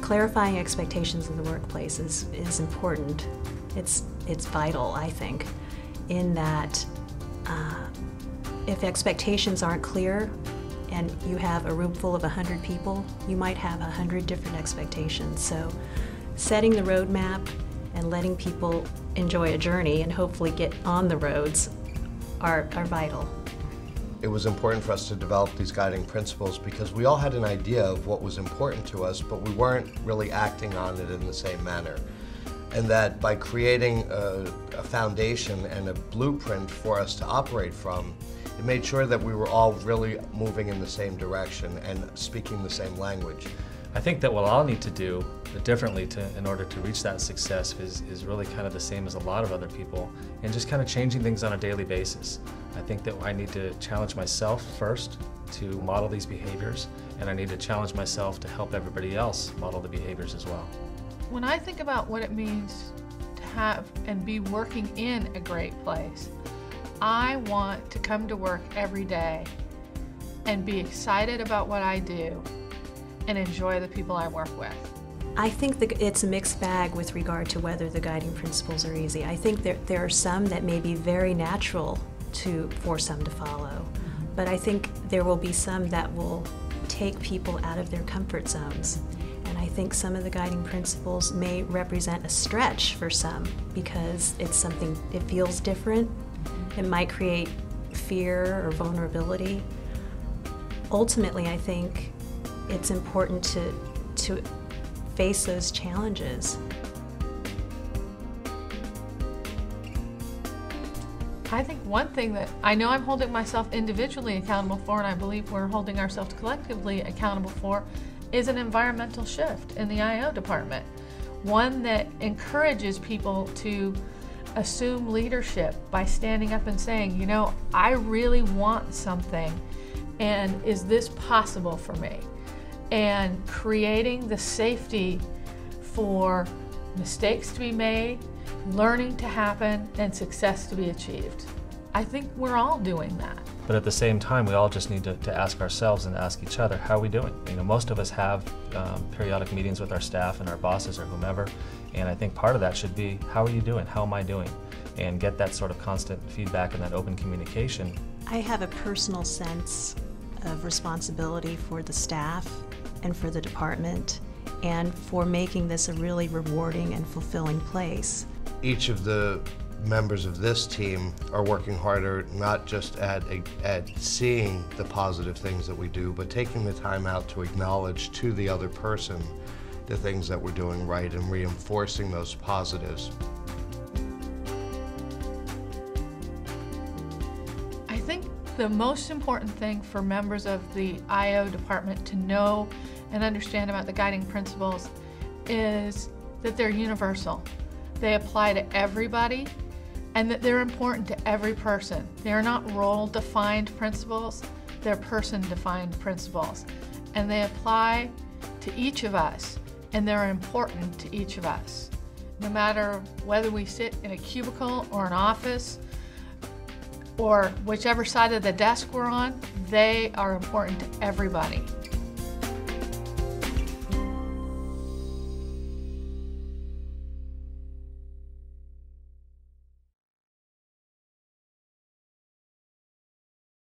Clarifying expectations in the workplace is important. It's vital, I think, in that if expectations aren't clear and you have a room full of 100 people, you might have 100 different expectations. So setting the roadmap and letting people enjoy a journey and hopefully get on the roads are vital. It was important for us to develop these guiding principles because we all had an idea of what was important to us, but we weren't really acting on it in the same manner. And that by creating a foundation and a blueprint for us to operate from, it made sure that we were all really moving in the same direction and speaking the same language. I think that what I'll need to do differently in order to reach that success is really kind of the same as a lot of other people, and just kind of changing things on a daily basis. I think that I need to challenge myself first to model these behaviors, and I need to challenge myself to help everybody else model the behaviors as well. When I think about what it means to have and be working in a great place, I want to come to work every day and be excited about what I do and enjoy the people I work with. I think that it's a mixed bag with regard to whether the guiding principles are easy. I think there are some that may be very natural for some to follow, but I think there will be some that will take people out of their comfort zones. And I think some of the guiding principles may represent a stretch for some because it's something, it feels different. It might create fear or vulnerability. Ultimately, I think it's important to face those challenges. I think one thing that I know I'm holding myself individually accountable for, and I believe we're holding ourselves collectively accountable for, is an environmental shift in the IO department. One that encourages people to assume leadership by standing up and saying, you know, I really want something, and is this possible for me? And creating the safety for mistakes to be made, learning to happen, and success to be achieved. I think we're all doing that. But at the same time, we all just need to ask ourselves and ask each other, how are we doing? You know, most of us have periodic meetings with our staff and our bosses or whomever, and I think part of that should be, how are you doing? How am I doing? And get that sort of constant feedback and that open communication. I have a personal sense of responsibility for the staff and for the department and for making this a really rewarding and fulfilling place. Each of the members of this team are working harder not just at seeing the positive things that we do, but taking the time out to acknowledge to the other person the things that we're doing right and reinforcing those positives. I think the most important thing for members of the IO department to know and understand about the guiding principles is that they're universal. They apply to everybody, and that they're important to every person. They're not role-defined principles, they're person-defined principles. And they apply to each of us, and they're important to each of us. No matter whether we sit in a cubicle or an office, or whichever side of the desk we're on, they are important to everybody.